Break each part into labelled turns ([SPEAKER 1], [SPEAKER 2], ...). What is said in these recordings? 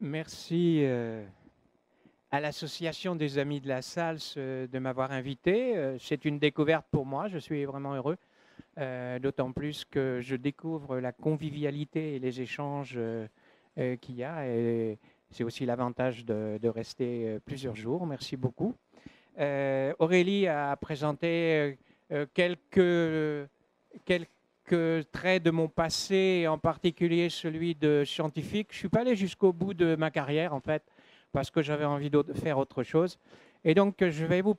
[SPEAKER 1] Merci à l'Association des Amis de la Salle de m'avoir invité. C'est une découverte pour moi, je suis vraiment heureux, d'autant plus que je découvre la convivialité et les échanges qu'il y a. Et c'est aussi l'avantage de rester plusieurs jours. Merci beaucoup. Aurélie a présenté quelques traits de mon passé, en particulier celui de scientifique. Je ne suis pas allé jusqu'au bout de ma carrière, en fait, parce que j'avais envie de faire autre chose. Et donc, je vais vous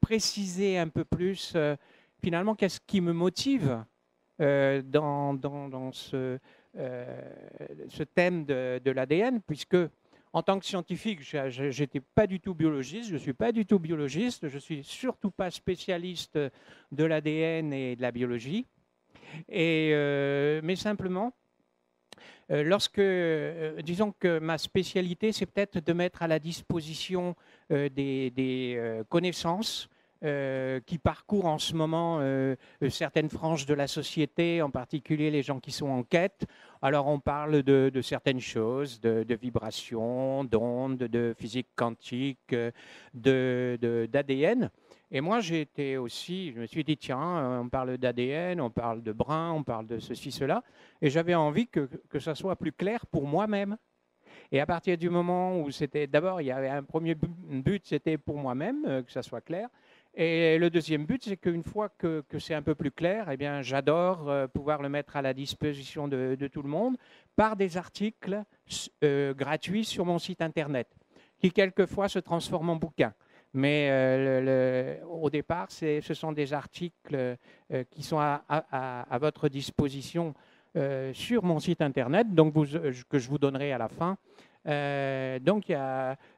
[SPEAKER 1] préciser un peu plus, finalement, qu'est-ce qui me motive dans ce thème de l'ADN, puisque en tant que scientifique, je n'étais pas du tout biologiste, je ne suis pas du tout biologiste, je ne suis surtout pas spécialiste de l'ADN et de la biologie, mais simplement, disons que ma spécialité, c'est peut-être de mettre à la disposition des connaissances qui parcourent en ce moment certaines franges de la société, en particulier les gens qui sont en quête. Alors on parle de certaines choses, de vibrations, d'ondes, de physique quantique, d'ADN. Et moi, j'ai été aussi, je me suis dit, tiens, on parle d'ADN, on parle de brun, on parle de ceci, cela. Et j'avais envie que ça soit plus clair pour moi-même. Et à partir du moment où c'était, d'abord, il y avait un premier but, c'était pour moi-même, que ça soit clair. Et le deuxième but, c'est qu'une fois que c'est un peu plus clair, eh bien, j'adore pouvoir le mettre à la disposition de tout le monde par des articles gratuits sur mon site Internet, qui quelquefois se transforment en bouquins. Mais au départ, ce sont des articles qui sont à votre disposition sur mon site Internet, donc que je vous donnerai à la fin. Donc,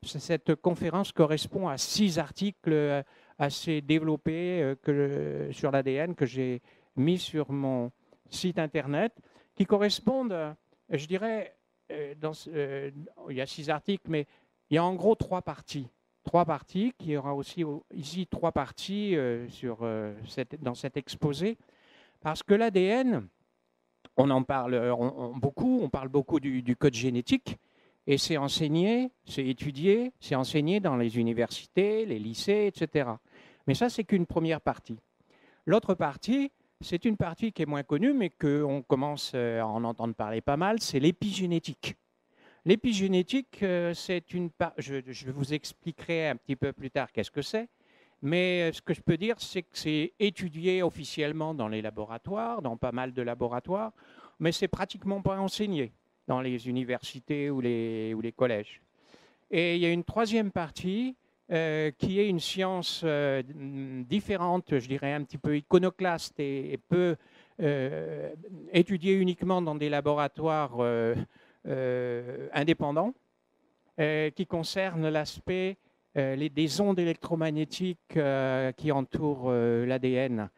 [SPEAKER 1] cette conférence correspond à 6 articles assez développés sur l'ADN que j'ai mis sur mon site Internet, qui correspondent, je dirais, il y a 6 articles, mais il y a en gros 3 parties. 3 parties, qui aura aussi ici 3 parties dans cet exposé, parce que l'ADN, on en parle beaucoup, on parle beaucoup du code génétique, et c'est enseigné, c'est étudié, c'est enseigné dans les universités, les lycées, etc. Mais ça, c'est qu'une première partie. L'autre partie, c'est une partie qui est moins connue, mais qu'on commence à en entendre parler pas mal, c'est l'épigénétique. L'épigénétique, je vous expliquerai un petit peu plus tard qu'est-ce que c'est, mais ce que je peux dire, c'est que c'est étudié officiellement dans les laboratoires, dans pas mal de laboratoires, mais c'est pratiquement pas enseigné dans les universités ou les collèges. Et il y a une troisième partie qui est une science différente, je dirais un petit peu iconoclaste et peu étudiée uniquement dans des laboratoires indépendants, qui concerne l'aspect des ondes électromagnétiques qui entourent l'ADN.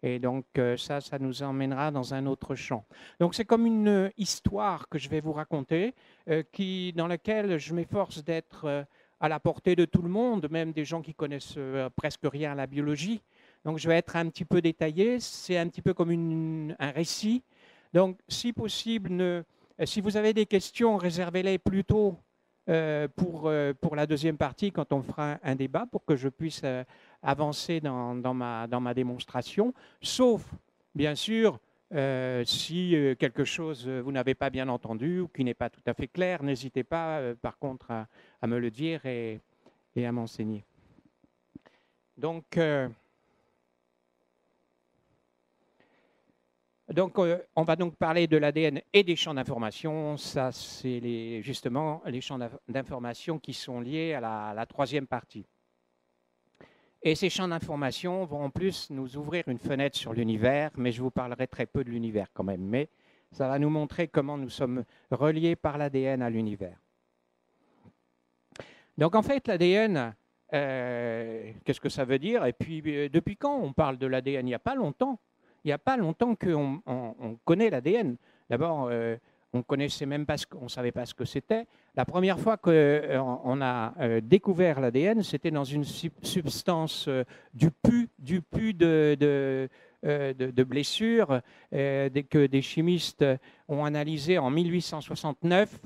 [SPEAKER 1] Et donc ça nous emmènera dans un autre champ. Donc c'est comme une histoire que je vais vous raconter, dans laquelle je m'efforce d'être à la portée de tout le monde, même des gens qui connaissent presque rien à la biologie. Donc je vais être un petit peu détaillé, c'est un petit peu comme un récit. Donc si possible, si vous avez des questions, réservez-les plutôt pour la deuxième partie, quand on fera un débat, pour que je puisse avancer dans ma démonstration, sauf, bien sûr, si quelque chose vous n'avez pas bien entendu ou qui n'est pas tout à fait clair, n'hésitez pas, par contre, à me le dire et à m'enseigner. Donc, on va donc parler de l'ADN et des champs d'information. Ça, c'est justement les champs d'information qui sont liés à la troisième partie. Et ces champs d'information vont en plus nous ouvrir une fenêtre sur l'univers, mais je vous parlerai très peu de l'univers quand même. Mais ça va nous montrer comment nous sommes reliés par l'ADN à l'univers. Donc en fait, l'ADN, Qu'est-ce que ça veut dire? Et puis, depuis quand on parle de l'ADN? Il n'y a pas longtemps. Il n'y a pas longtemps qu'on connaît l'ADN. D'abord, on connaissait même pas on savait pas ce que c'était. La première fois qu'on a découvert l'ADN, c'était dans une substance du pus de blessures que des chimistes ont analysé en 1869.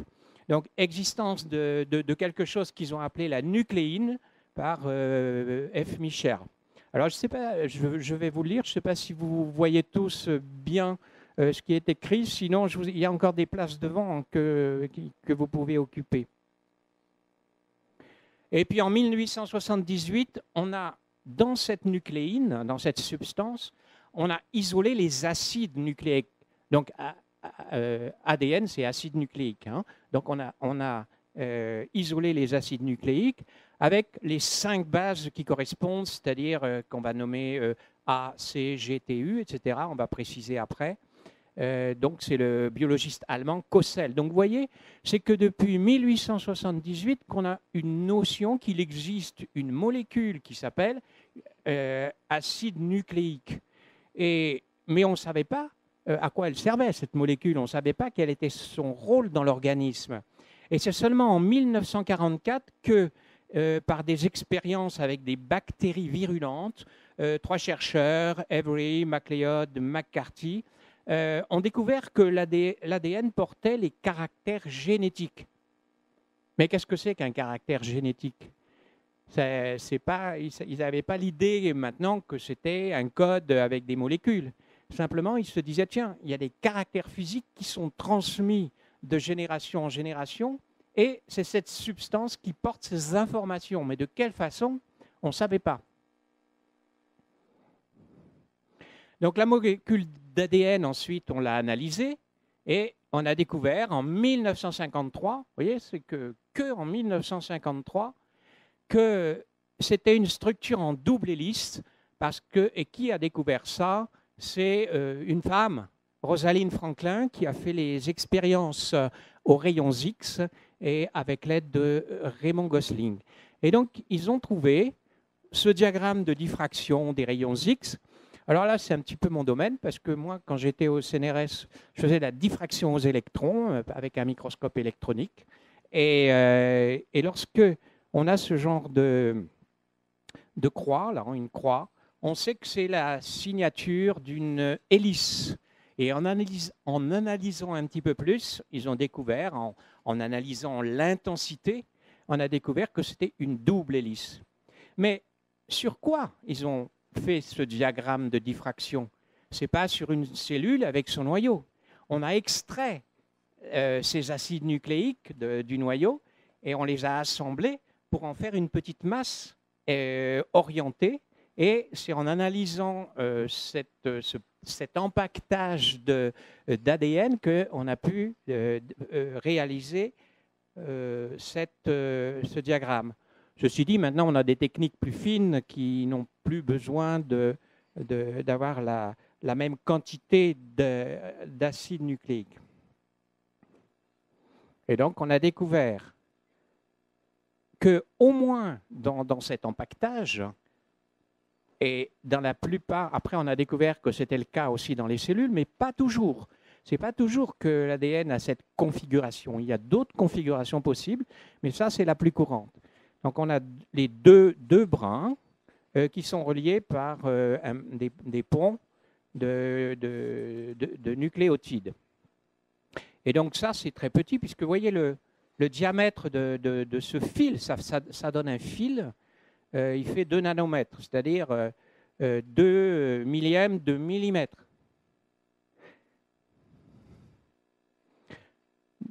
[SPEAKER 1] Donc, existence de quelque chose qu'ils ont appelé la nucléine par F. Micher. Alors, je sais pas, je vais vous le lire. Je ne sais pas si vous voyez tous bien ce qui est écrit. Sinon, il y a encore des places devant que vous pouvez occuper. Et puis, en 1878, on a, dans cette nucléine, dans cette substance, on a isolé les acides nucléiques. Donc, ADN, c'est acide nucléique. Hein. Donc, on a isolé les acides nucléiques avec les 5 bases qui correspondent, c'est-à-dire qu'on va nommer A, C, G, T, U, etc. On va préciser après. Donc, c'est le biologiste allemand Kossel. Donc, vous voyez, c'est que depuis 1878 qu'on a une notion qu'il existe une molécule qui s'appelle acide nucléique. Mais on ne savait pas à quoi elle servait, cette molécule. On ne savait pas quel était son rôle dans l'organisme. Et c'est seulement en 1944 que, par des expériences avec des bactéries virulentes, 3 chercheurs, Avery, MacLeod, McCarthy, ont découvert que l'ADN portait les caractères génétiques. Mais qu'est-ce que c'est qu'un caractère génétique? Ils n'avaient pas l'idée maintenant que c'était un code avec des molécules. Simplement, ils se disaient, tiens, il y a des caractères physiques qui sont transmis de génération en génération, et c'est cette substance qui porte ces informations. Mais de quelle façon? On ne savait pas. Donc la molécule d'ADN, ensuite, on l'a analysée, et on a découvert en 1953, vous voyez, c'est que en 1953, que c'était une structure en double hélice, et qui a découvert ça? C'est une femme, Rosalind Franklin, qui a fait les expériences aux rayons X et avec l'aide de Raymond Gosling. Et donc, ils ont trouvé ce diagramme de diffraction des rayons X. Alors là, c'est un petit peu mon domaine, parce que moi, quand j'étais au CNRS, je faisais la diffraction aux électrons avec un microscope électronique. Et lorsque on a ce genre de croix, là, une croix, on sait que c'est la signature d'une hélice. Et en analysant un petit peu plus, ils ont découvert, en analysant l'intensité, on a découvert que c'était une double hélice. Mais sur quoi ils ont fait ce diagramme de diffraction? Ce n'est pas sur une cellule avec son noyau. On a extrait ces acides nucléiques du noyau et on les a assemblés pour en faire une petite masse orientée. Et c'est en analysant cet empaquetage d'ADN qu'on a pu réaliser ce diagramme. Ceci dit, maintenant, on a des techniques plus fines qui n'ont plus besoin d'avoir la même quantité d'acide nucléique. Et donc, on a découvert qu'au moins dans cet empaquetage, et dans la plupart, après on a découvert que c'était le cas aussi dans les cellules, mais pas toujours. Ce n'est pas toujours que l'ADN a cette configuration. Il y a d'autres configurations possibles, mais ça c'est la plus courante. Donc on a les deux brins qui sont reliés par des ponts de nucléotides. Et donc ça c'est très petit, puisque vous voyez le diamètre de ce fil, ça donne un fil. Il fait 2 nanomètres, c'est-à-dire 2 millièmes de millimètre.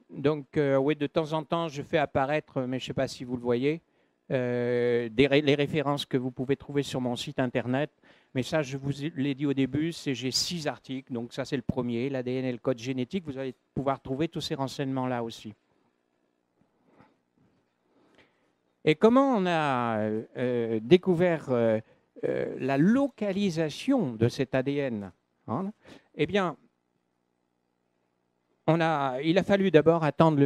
[SPEAKER 1] Donc, oui, de temps en temps, je fais apparaître, mais je ne sais pas si vous le voyez, les références que vous pouvez trouver sur mon site internet. Mais ça, je vous l'ai dit au début, j'ai 6 articles. Donc ça, c'est le premier, l'ADN et le code génétique. Vous allez pouvoir trouver tous ces renseignements-là aussi. Et comment on a découvert la localisation de cet ADN, hein? Eh bien, il a fallu d'abord attendre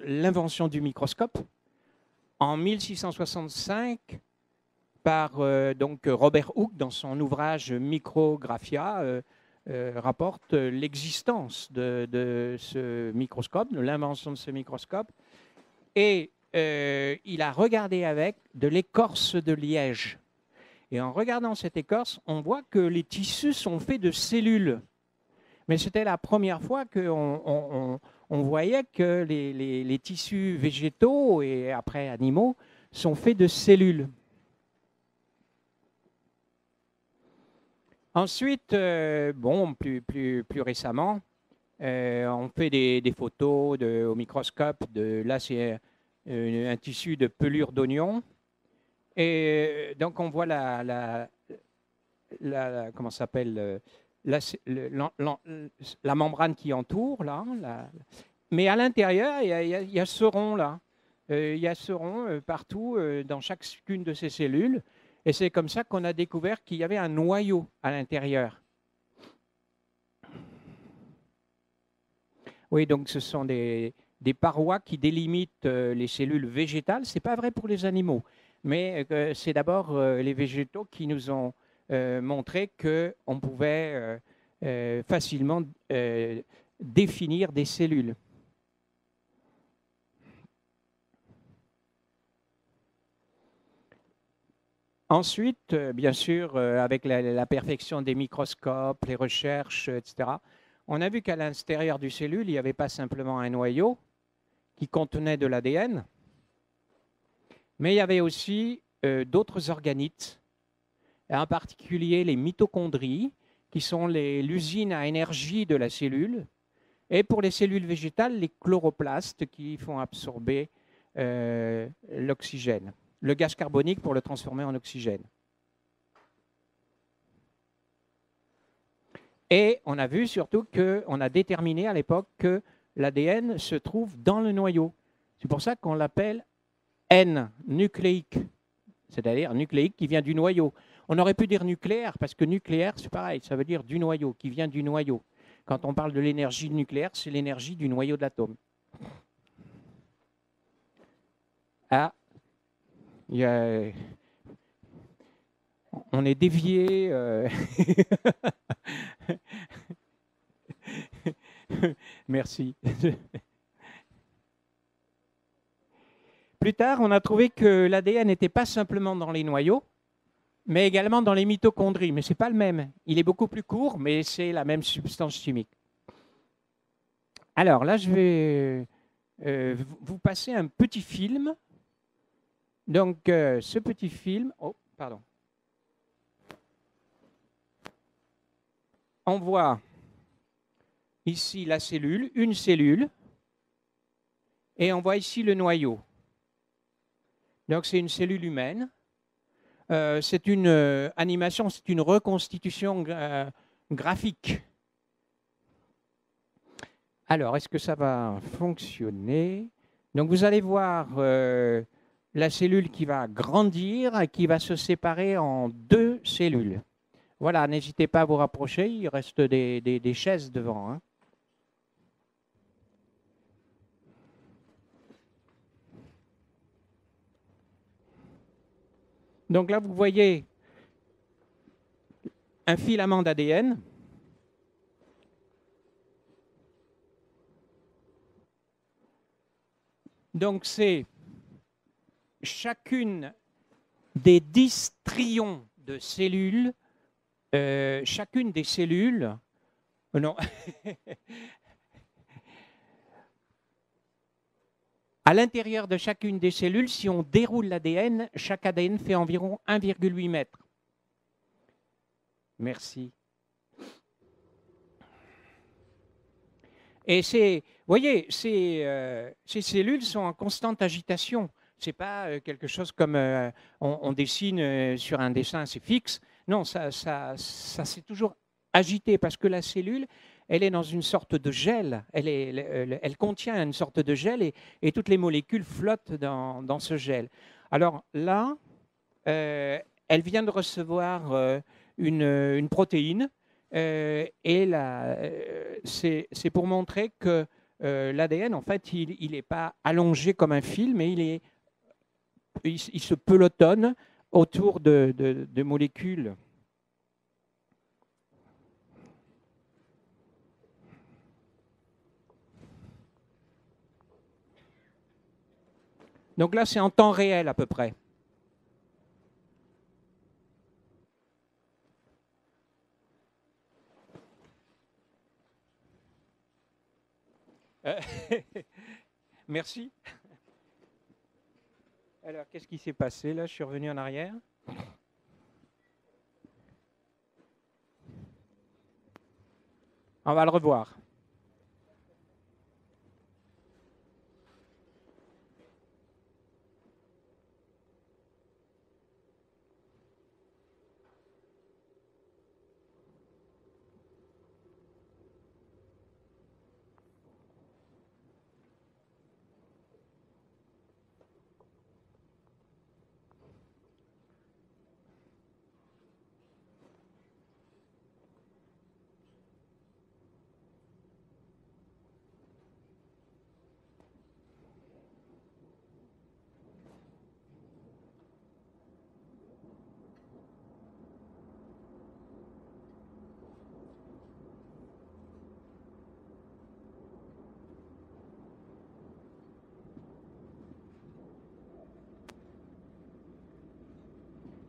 [SPEAKER 1] l'invention du microscope. En 1665, par donc Robert Hooke dans son ouvrage Micrographia, rapporte l'existence de ce microscope, de l'invention de ce microscope. Et il a regardé avec de l'écorce de liège. Et en regardant cette écorce, on voit que les tissus sont faits de cellules. Mais c'était la première fois qu'on voyait que les tissus végétaux et après animaux sont faits de cellules. Ensuite, bon, plus récemment, on fait des photos au microscope. Là, c'est un tissu de pelure d'oignon. Et donc, on voit comment ça s'appelle, la membrane qui entoure, là. Mais à l'intérieur, il y a ce rond-là. Il y a ce rond partout, dans chacune de ces cellules. Et c'est comme ça qu'on a découvert qu'il y avait un noyau à l'intérieur. Oui, donc ce sont des parois qui délimitent les cellules végétales. Ce n'est pas vrai pour les animaux, mais c'est d'abord les végétaux qui nous ont montré qu'on pouvait facilement définir des cellules. Ensuite, bien sûr, avec la perfection des microscopes, les recherches, etc., on a vu qu'à l'intérieur du cellule, il n'y avait pas simplement un noyau qui contenait de l'ADN, mais il y avait aussi d'autres organites, en particulier les mitochondries, qui sont l'usine à énergie de la cellule, et pour les cellules végétales, les chloroplastes qui font absorber l'oxygène, le gaz carbonique pour le transformer en oxygène. Et on a vu surtout qu'on a déterminé à l'époque que l'ADN se trouve dans le noyau. C'est pour ça qu'on l'appelle N, nucléique, c'est-à-dire nucléique qui vient du noyau. On aurait pu dire nucléaire, parce que nucléaire, c'est pareil, ça veut dire du noyau, qui vient du noyau. Quand on parle de l'énergie nucléaire, c'est l'énergie du noyau de l'atome. Ah, on est dévié. Merci. Plus tard, on a trouvé que l'ADN n'était pas simplement dans les noyaux, mais également dans les mitochondries. Mais ce n'est pas le même. Il est beaucoup plus court, mais c'est la même substance chimique. Alors là, je vais vous passer un petit film. Donc, ce petit film... Oh, pardon. On voit ici la cellule, une cellule, et on voit ici le noyau. Donc, c'est une cellule humaine. C'est une animation, c'est une reconstitution graphique. Alors, est-ce que ça va fonctionner? Donc, vous allez voir la cellule qui va grandir et qui va se séparer en deux cellules. Voilà, n'hésitez pas à vous rapprocher, il reste des chaises devant. Hein. Donc là, vous voyez un filament d'ADN. Donc c'est chacune des 10 trillions de cellules, chacune des cellules, non, à l'intérieur de chacune des cellules, si on déroule l'ADN, chaque ADN fait environ 1,8 mètre. Merci. Et vous voyez, ces cellules sont en constante agitation. Ce n'est pas quelque chose comme on dessine sur un dessin, c'est fixe. Non, ça s'est toujours agité parce que la cellule, elle est dans une sorte de gel. Elle contient une sorte de gel et toutes les molécules flottent dans ce gel. Alors là, elle vient de recevoir une protéine. Et c'est pour montrer que l'ADN, en fait, il n'est pas allongé comme un fil, mais il se pelotonne autour de molécules. Donc là, c'est en temps réel à peu près. Merci. Alors, qu'est-ce qui s'est passé là? Je suis revenu en arrière. On va le revoir.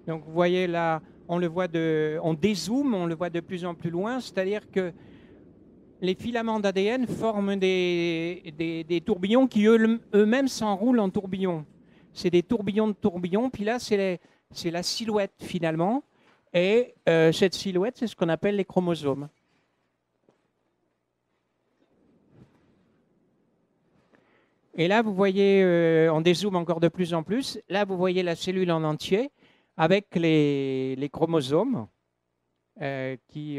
[SPEAKER 1] Donc vous voyez là, on le voit on dézoome, on le voit de plus en plus loin, c'est-à-dire que les filaments d'ADN forment des tourbillons qui eux-mêmes s'enroulent en tourbillons. C'est des tourbillons de tourbillons, puis là c'est la silhouette finalement, et cette silhouette c'est ce qu'on appelle les chromosomes. Et là vous voyez, on dézoome encore de plus en plus, là vous voyez la cellule en entier, avec les chromosomes qui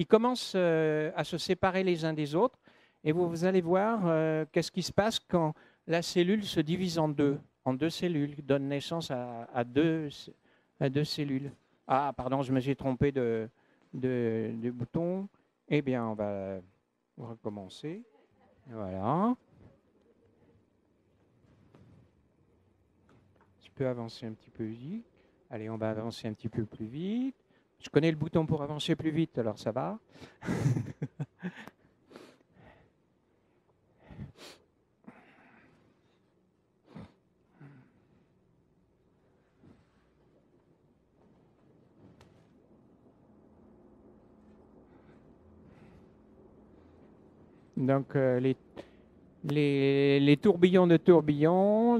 [SPEAKER 1] commencent à se séparer les uns des autres. Et vous allez voir qu'est-ce qui se passe quand la cellule se divise en deux cellules, donne naissance à deux cellules. Ah, pardon, je me suis trompé de bouton. Eh bien, on va recommencer. Voilà. Je peux avancer un petit peu vite. Allez, on va avancer un petit peu plus vite. Je connais le bouton pour avancer plus vite, alors ça va. Donc, les tourbillons de tourbillons,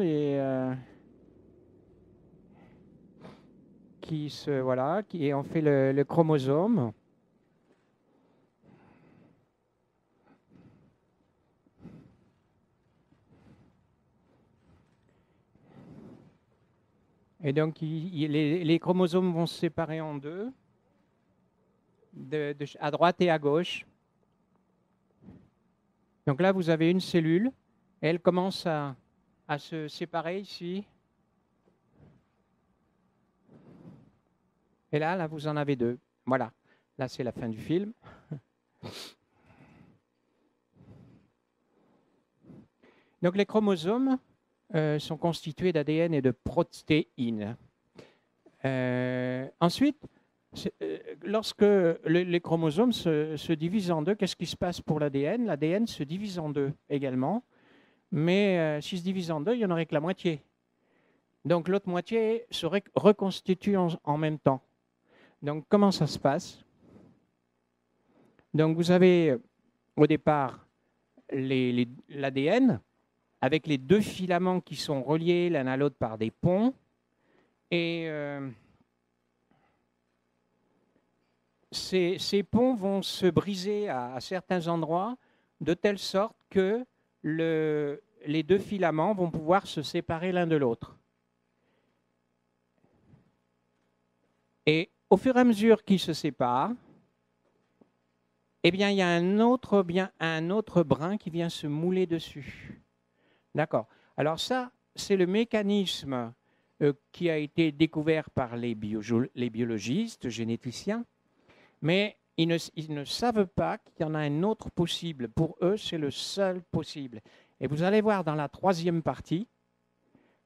[SPEAKER 1] qui ont fait le chromosome. Et donc, les chromosomes vont se séparer en deux, à droite et à gauche. Donc là, vous avez une cellule, et elle commence à se séparer ici. Et là, vous en avez deux. Voilà. Là, c'est la fin du film. Donc, les chromosomes sont constitués d'ADN et de protéines. Ensuite, lorsque les chromosomes se divisent en deux, qu'est-ce qui se passe pour l'ADN? L'ADN se divise en deux également. Mais s'il se divise en deux, il n'y en aurait que la moitié. Donc, l'autre moitié se reconstitue en même temps. Donc, comment ça se passe? Donc, vous avez au départ l'ADN avec les deux filaments qui sont reliés l'un à l'autre par des ponts. Et ces ponts vont se briser à certains endroits de telle sorte que les deux filaments vont pouvoir se séparer l'un de l'autre. Et au fur et à mesure qu'ils se séparent, eh bien, il y a un autre brin qui vient se mouler dessus. D'accord. Alors ça, c'est le mécanisme qui a été découvert par les biologistes, généticiens, mais ils ne savent pas qu'il y en a un autre possible. Pour eux, c'est le seul possible. Et vous allez voir dans la troisième partie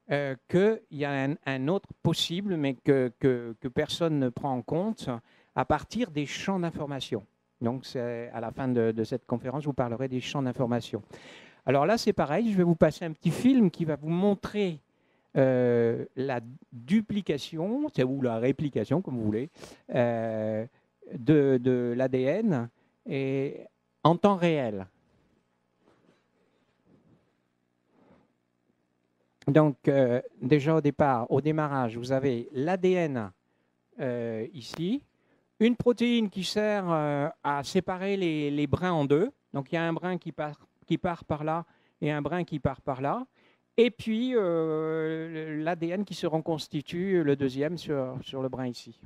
[SPEAKER 1] qu'il y a un autre possible, mais que personne ne prend en compte à partir des champs d'information. Donc, à la fin de cette conférence, je vous parlerai des champs d'information. Alors là, c'est pareil, je vais vous passer un petit film qui va vous montrer la duplication, ou la réplication, comme vous voulez, de l'ADN en temps réel. Donc, déjà au démarrage, vous avez l'ADN ici, une protéine qui sert à séparer les brins en deux. Donc, il y a un brin qui part par là et un brin qui part par là. Et puis, l'ADN qui se reconstitue, le deuxième, sur le brin ici.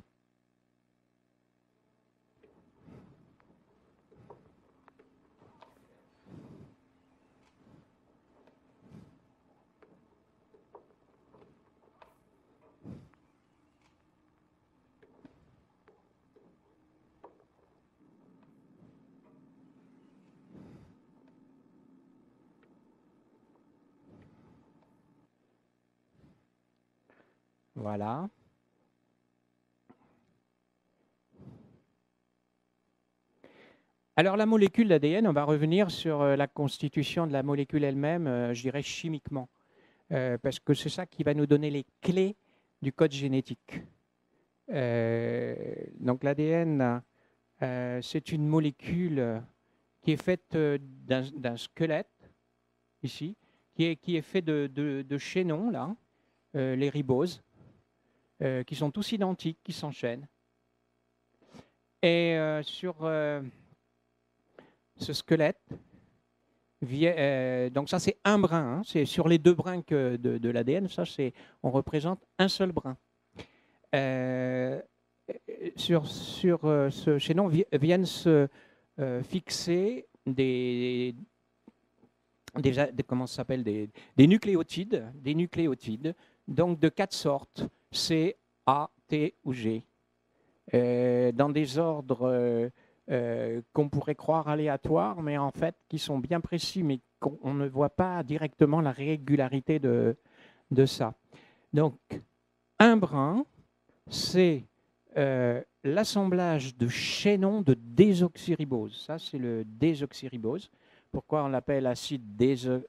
[SPEAKER 1] Voilà. Alors la molécule d'ADN, on va revenir sur la constitution de la molécule elle-même, je dirais chimiquement, parce que c'est ça qui va nous donner les clés du code génétique. Donc l'ADN, c'est une molécule qui est faite d'un squelette, ici, qui est fait de chaînons, là, les riboses, qui sont tous identiques, qui s'enchaînent. Et sur ce squelette, donc ça c'est un brin, hein, c'est sur les deux brins de l'ADN, ça on représente un seul brin. Sur ce chaînon viennent se fixer comment ça s'appelle, des nucléotides, donc de 4 sortes, C, A, T ou G, dans des ordres qu'on pourrait croire aléatoires, mais en fait qui sont bien précis, mais qu'on ne voit pas directement la régularité de ça. Donc, un brin, c'est l'assemblage de chaînons de désoxyribose. Ça, c'est le désoxyribose. Pourquoi on l'appelle acide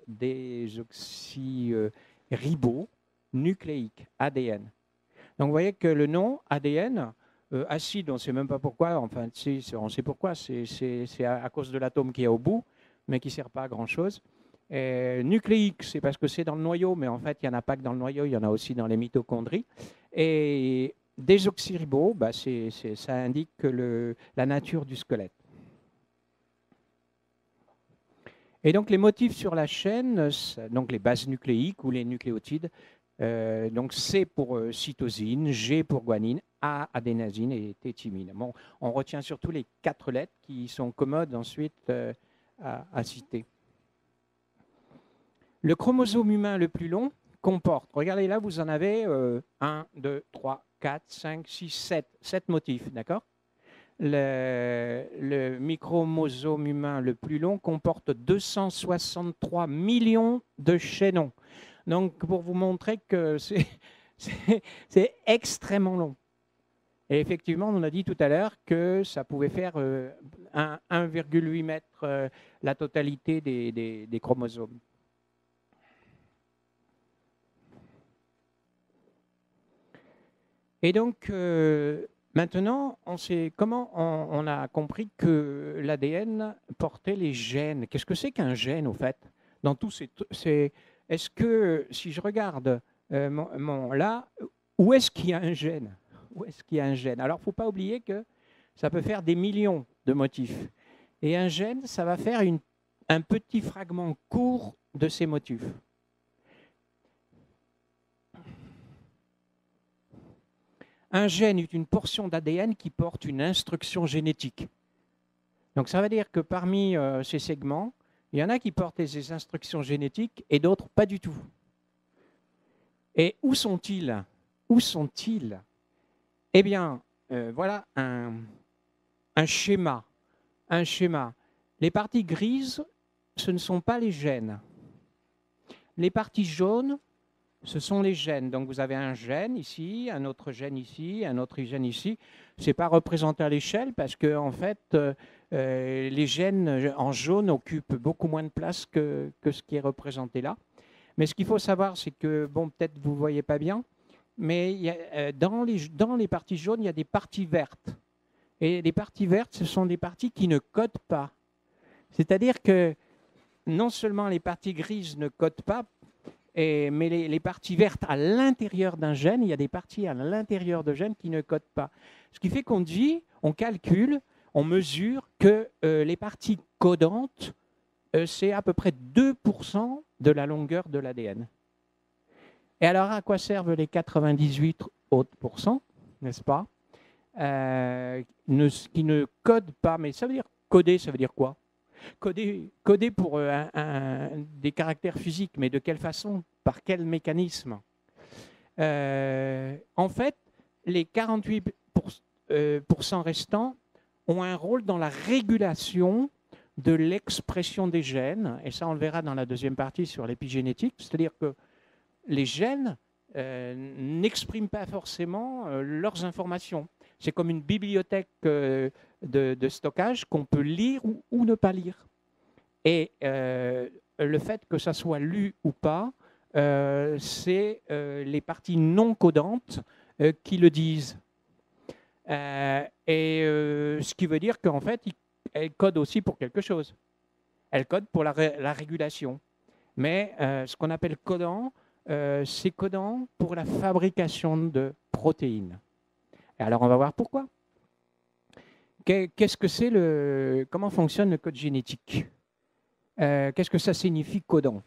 [SPEAKER 1] désoxyribonucléique, ADN. Donc, vous voyez que le nom ADN, acide, on ne sait même pas pourquoi, enfin, on sait pourquoi, c'est à cause de l'atome qui est au bout, mais qui ne sert pas à grand-chose. Nucléique, c'est parce que c'est dans le noyau, mais en fait, il n'y en a pas que dans le noyau, il y en a aussi dans les mitochondries. Et désoxyribo, ça indique la nature du squelette. Et donc les motifs sur la chaîne, donc les bases nucléiques ou les nucléotides, donc C pour cytosine, G pour guanine, A adénosine et T thymine. Bon, on retient surtout les 4 lettres qui sont commodes ensuite à citer. Le chromosome humain le plus long comporte, regardez là, vous en avez 1, 2, 3, 4, 5, 6, 7 motifs, d'accord? Le micromosome humain le plus long comporte 263 millions de chaînons. Donc, pour vous montrer que c'est extrêmement long. Et effectivement, on a dit tout à l'heure que ça pouvait faire 1,8 mètre la totalité des chromosomes. Et donc, maintenant, on sait comment on a compris que l'ADN portait les gènes. Qu'est-ce que c'est qu'un gène, au fait? Dans tous est-ce que, si je regarde là, où est-ce qu'il y a un gène? Où est-ce qu'il y a un gène? Alors, il ne faut pas oublier que ça peut faire des millions de motifs. Et un gène, ça va faire un petit fragment court de ces motifs. Un gène est une portion d'ADN qui porte une instruction génétique. Donc ça veut dire que parmi ces segments, il y en a qui portent ces instructions génétiques et d'autres pas du tout. Et où sont-ils? Où sont-ils? Eh bien, voilà un schéma. Un schéma. Les parties grises, ce ne sont pas les gènes. Les parties jaunes, ce sont les gènes. Donc vous avez un gène ici, un autre gène ici, un autre gène ici. Ce n'est pas représenté à l'échelle parce que en fait, les gènes en jaune occupent beaucoup moins de place que ce qui est représenté là. Mais ce qu'il faut savoir, c'est que, bon, peut-être vous ne voyez pas bien, mais il y a, dans les parties jaunes, il y a des parties vertes. Et les parties vertes, ce sont des parties qui ne codent pas. C'est-à-dire que non seulement les parties grises ne codent pas, mais les parties vertes à l'intérieur d'un gène, il y a des parties à l'intérieur de gènes qui ne codent pas. Ce qui fait qu'on dit, on calcule, on mesure que les parties codantes, c'est à peu près 2% de la longueur de l'ADN. Et alors, à quoi servent les 98 autres pourcents, n'est-ce pas, qui ne codent pas? Mais ça veut dire coder, ça veut dire quoi? Coder pour des caractères physiques, mais de quelle façon? Par quel mécanisme? En fait, les 48% restants ont un rôle dans la régulation de l'expression des gènes, et ça on le verra dans la deuxième partie sur l'épigénétique, c'est-à-dire que les gènes n'expriment pas forcément leurs informations. C'est comme une bibliothèque de stockage qu'on peut lire ou ne pas lire. Et le fait que ça soit lu ou pas, c'est les parties non codantes qui le disent. Ce qui veut dire qu'en fait, elles codent aussi pour quelque chose. Elles codent pour la régulation. Mais ce qu'on appelle codant, c'est codant pour la fabrication de protéines. Et alors, on va voir pourquoi. Qu'est-ce que c'est comment fonctionne le code génétique? Qu'est-ce que ça signifie codant?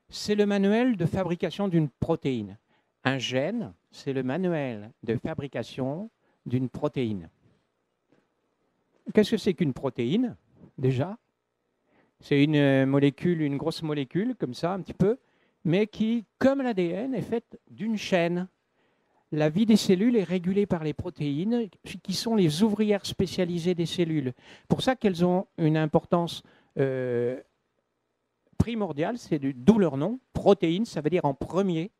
[SPEAKER 1] C'est le manuel de fabrication d'une protéine. Un gène, c'est le manuel de fabrication d'une protéine. Qu'est-ce que c'est qu'une protéine, déjà? C'est une molécule, une grosse molécule, comme ça, un petit peu, mais qui, comme l'ADN, est faite d'une chaîne. La vie des cellules est régulée par les protéines, qui sont les ouvrières spécialisées des cellules. Pour ça qu'elles ont une importance primordiale, c'est d'où leur nom. Protéine, ça veut dire en premier.